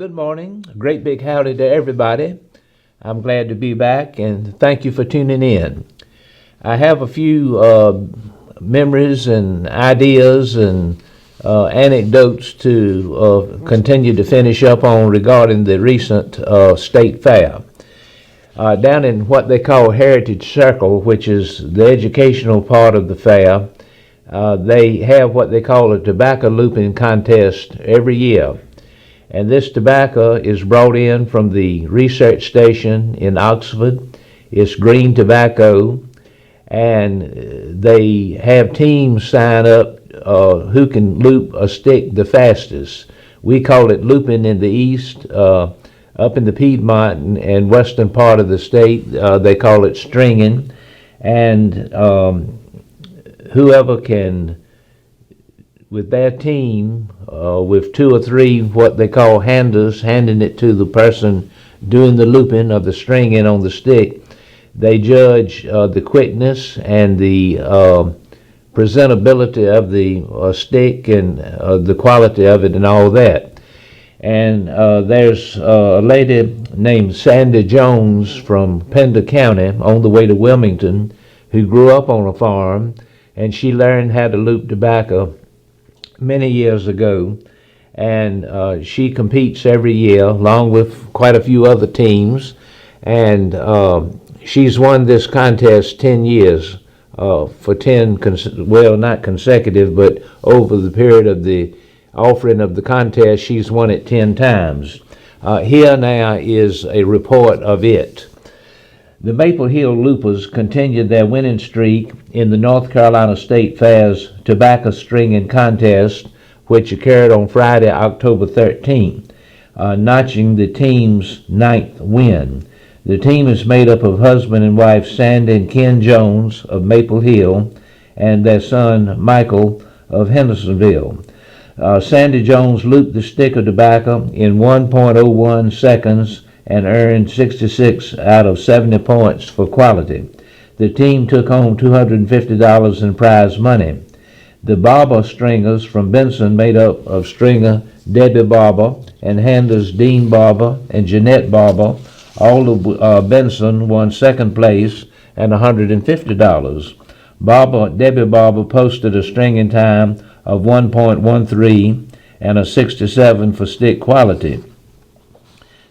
Good morning. A great big howdy to everybody. I'm glad to be back and thank you for tuning in. I have a few memories and ideas and anecdotes to continue to finish up on regarding the recent state fair. Down in what they call Heritage Circle, which is the educational part of the fair, they have what they call a tobacco looping contest every year. And this tobacco is brought in from the research station in Oxford. It's green tobacco, and they have teams sign up who can loop a stick the fastest. We call it looping in the east. Up in the Piedmont and western part of the state, they call it stringing. And whoever can, with their team, with two or three what they call handers, handing it to the person doing the looping of the stringing on the stick, they judge the quickness and the presentability of the stick and the quality of it and all that. And there's a lady named Sandy Jones from Pender County on the way to Wilmington who grew up on a farm, and she learned how to loop tobacco many years ago, and she competes every year along with quite a few other teams, and she's won this contest 10 years for 10 not consecutive, but over the period of the offering of the contest, she's won it 10 times. Here now is a report of it. The Maple Hill Loopers continued their winning streak in the North Carolina State Fair's tobacco stringing contest, which occurred on Friday, October 13th, notching the team's 9th win. The team is made up of husband and wife Sandy and Ken Jones of Maple Hill and their son Michael of Hendersonville. Sandy Jones looped the stick of tobacco in 1.01 seconds and earned 66 out of 70 points for quality. The team took home $250 in prize money. The Barber Stringers from Benson, made up of stringer Debbie Barber and handers Dean Barber and Jeanette Barber, all of Benson, won second place and $150. Debbie Barber posted a stringing time of 1.13 and a 67 for stick quality.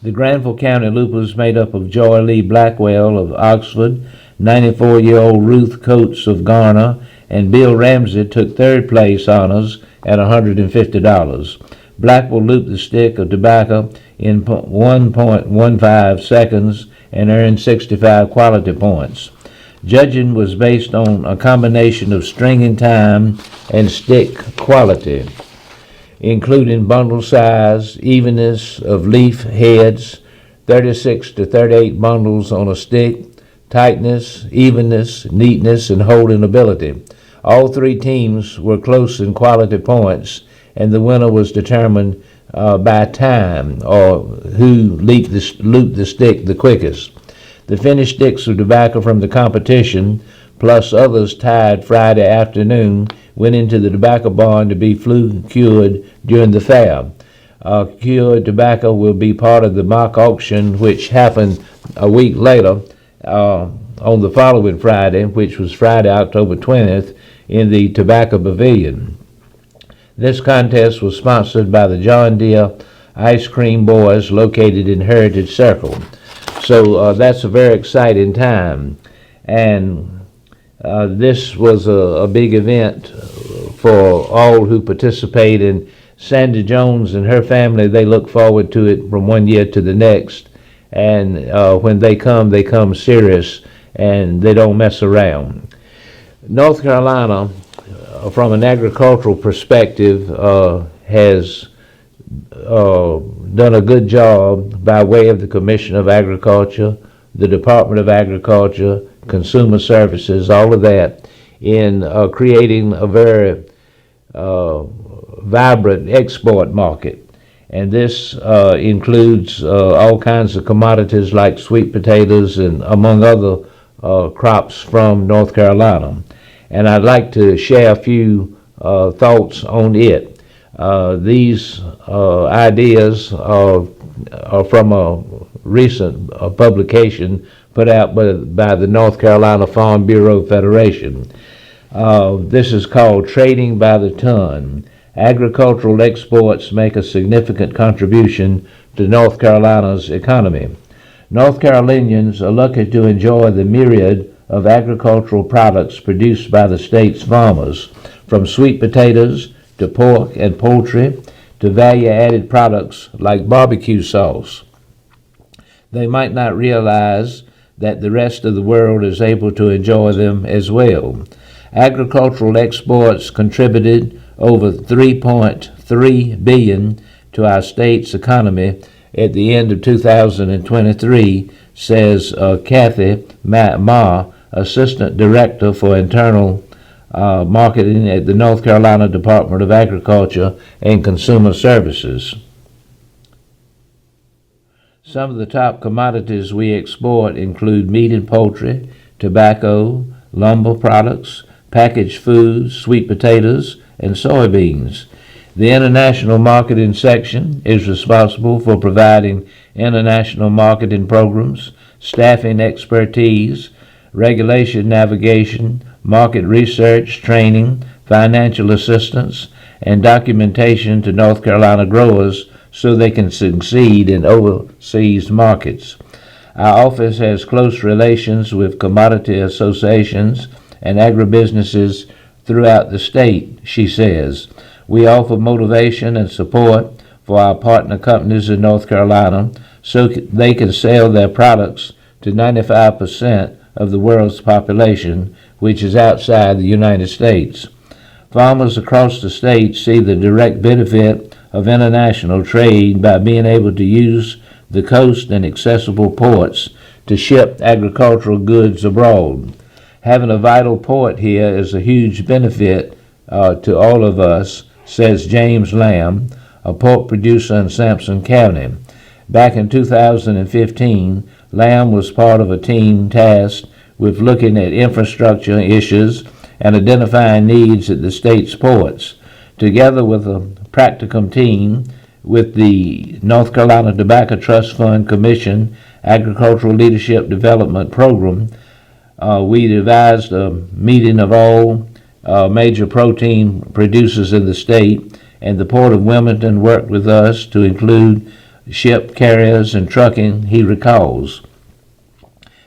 The Granville County Loopers, made up of Joy Lee Blackwell of Oxford, 94-year-old Ruth Coates of Garner, and Bill Ramsey, took third place honors at $150. Blackwell looped the stick of tobacco in 1.15 seconds and earned 65 quality points. Judging was based on a combination of stringing time and stick quality, including bundle size, evenness of leaf heads, 36 to 38 bundles on a stick, tightness, evenness, neatness, and holding ability. All three teams were close in quality points, and the winner was determined by time, or who looped the stick the quickest. The finished sticks of tobacco from the competition, plus others tied Friday afternoon, went into the tobacco barn to be flue cured during the fair. Cured tobacco will be part of the mock auction, which happened a week later on the following Friday, which was Friday, October 20th, in the Tobacco Pavilion. This contest was sponsored by the John Deere Ice Cream Boys, located in Heritage Circle. So that's a very exciting time, and this was a big event for all who participate. And Sandy Jones and her family, they look forward to it from one year to the next, and when they come serious, and they don't mess around. North Carolina, from an agricultural perspective, has done a good job by way of the Commission of Agriculture, the Department of Agriculture, Consumer Services, all of that, in creating a very vibrant export market. And this includes all kinds of commodities like sweet potatoes and among other crops from North Carolina. And I'd like to share a few thoughts on it. These ideas are from a recent publication put out by the North Carolina Farm Bureau Federation. This is called Trading by the Ton. Agricultural exports make a significant contribution to North Carolina's economy. North Carolinians are lucky to enjoy the myriad of agricultural products produced by the state's farmers, from sweet potatoes to pork and poultry to value-added products like barbecue sauce. They might not realize that the rest of the world is able to enjoy them as well. Agricultural exports contributed over $3.3 billion to our state's economy at the end of 2023, says Kathy Ma, Assistant Director for Internal Marketing at the North Carolina Department of Agriculture and Consumer Services. Some of the top commodities we export include meat and poultry, tobacco, lumber products, packaged foods, sweet potatoes, and soybeans. The International Marketing Section is responsible for providing international marketing programs, staffing expertise, regulation navigation, market research, training, financial assistance, and documentation to North Carolina growers so they can succeed in overseas markets. Our office has close relations with commodity associations and agribusinesses throughout the state, she says. We offer motivation and support for our partner companies in North Carolina so they can sell their products to 95% of the world's population, which is outside the United States. Farmers across the state see the direct benefit of international trade by being able to use the coast and accessible ports to ship agricultural goods abroad. Having a vital port here is a huge benefit to all of us, says James Lamb, a pork producer in Sampson County. Back in 2015, Lamb was part of a team tasked with looking at infrastructure issues and identifying needs at the state's ports. Together with a practicum team with the North Carolina Tobacco Trust Fund Commission Agricultural Leadership Development Program, we devised a meeting of all major protein producers in the state, and the Port of Wilmington worked with us to include ship carriers and trucking, he recalls.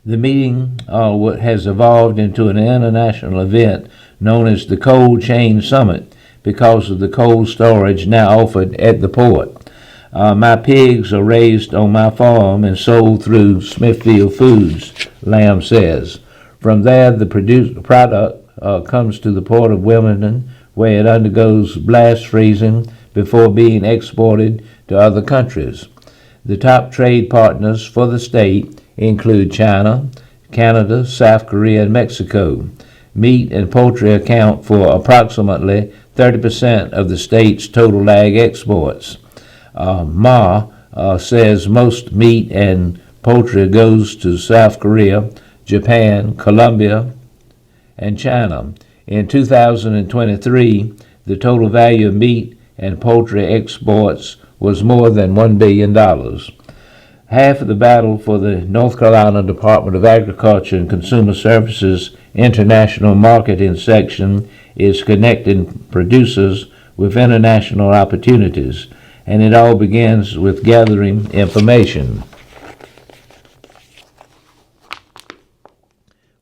The meeting has evolved into an international event known as the Cold Chain Summit because of the cold storage now offered at the port. My pigs are raised on my farm and sold through Smithfield Foods, Lamb says. From there, the product comes to the Port of Wilmington, where it undergoes blast freezing before being exported to other countries. The top trade partners for the state include China, Canada, South Korea, and Mexico. Meat and poultry account for approximately 30% of the state's total ag exports. Ma says most meat and poultry goes to South Korea, Japan, Colombia, and China. In 2023, the total value of meat and poultry exports was more than $1 billion. Half of the battle for the North Carolina Department of Agriculture and Consumer Services International Marketing Section is connecting producers with international opportunities, and it all begins with gathering information.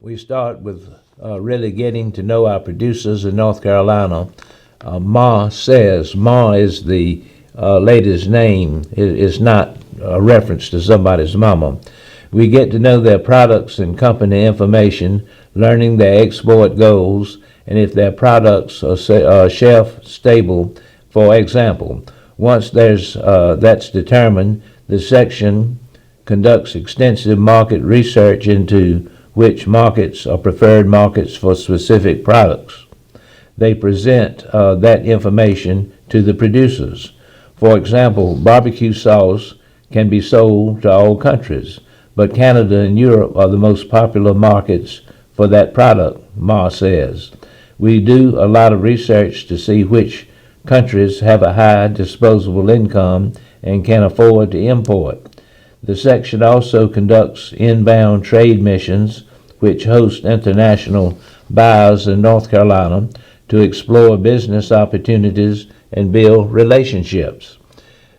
We start with really getting to know our producers in North Carolina. Ma says, Ma is the lady's name. It is not a reference to somebody's mama. We get to know their products and company information, learning their export goals, and if their products are shelf stable, for example. Once that's determined, the section conducts extensive market research into which markets are preferred markets for specific products. They present that information to the producers. For example, barbecue sauce can be sold to all countries, but Canada and Europe are the most popular markets for that product, Ma says. We do a lot of research to see which countries have a high disposable income and can afford to import. The section also conducts inbound trade missions, which host international buyers in North Carolina to explore business opportunities and build relationships.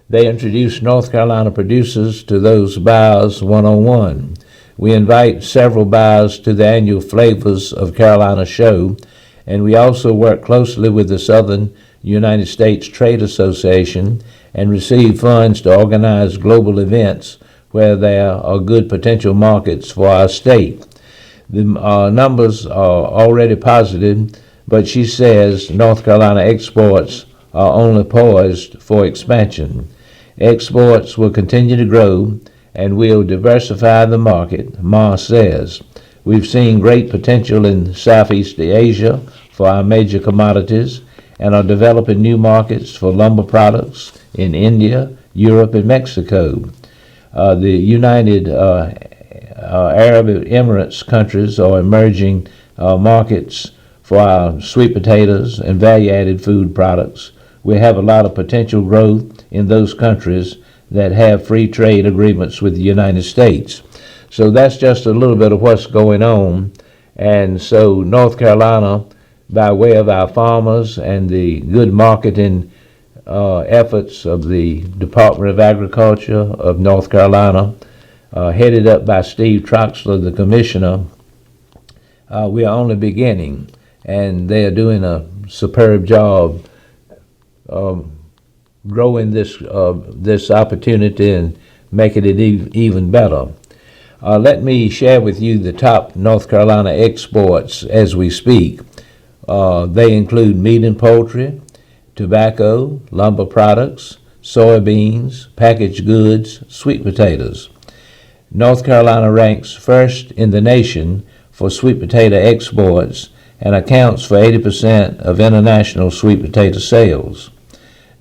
They introduce North Carolina producers to those buyers one-on-one. We invite several buyers to the annual Flavors of Carolina show, and we also work closely with the Southern United States Trade Association and receive funds to organize global events where there are good potential markets for our state. The numbers are already positive, but she says North Carolina exports are only poised for expansion. Exports will continue to grow and will diversify the market, Ma says. We've seen great potential in Southeast Asia for our major commodities and are developing new markets for lumber products in India, Europe, and Mexico. The United Arab Emirates countries are emerging markets for our sweet potatoes and value-added food products. We have a lot of potential growth in those countries that have free trade agreements with the United States. So that's just a little bit of what's going on. And so North Carolina, by way of our farmers and the good marketing efforts of the Department of Agriculture of North Carolina, headed up by Steve Troxler, the commissioner, we are only beginning, and they are doing a superb job growing this opportunity and making it even better. Let me share with you the top North Carolina exports as we speak. They include meat and poultry, tobacco, lumber products, soybeans, packaged goods, sweet potatoes. North Carolina ranks first in the nation for sweet potato exports and accounts for 80% of international sweet potato sales.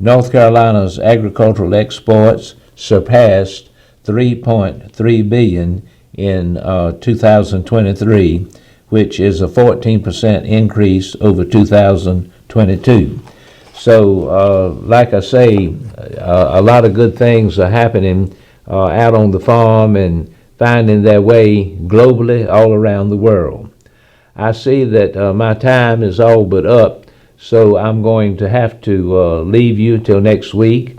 North Carolina's agricultural exports surpassed $3.3 billion in 2023, which is a 14% increase over 2022. So, like I say, a lot of good things are happening out on the farm and finding their way globally all around the world. I see that my time is all but up, so I'm going to have to leave you till next week.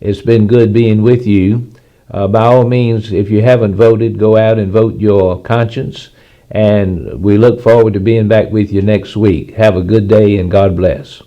It's been good being with you. By all means, if you haven't voted, go out and vote your conscience, and we look forward to being back with you next week. Have a good day, and God bless.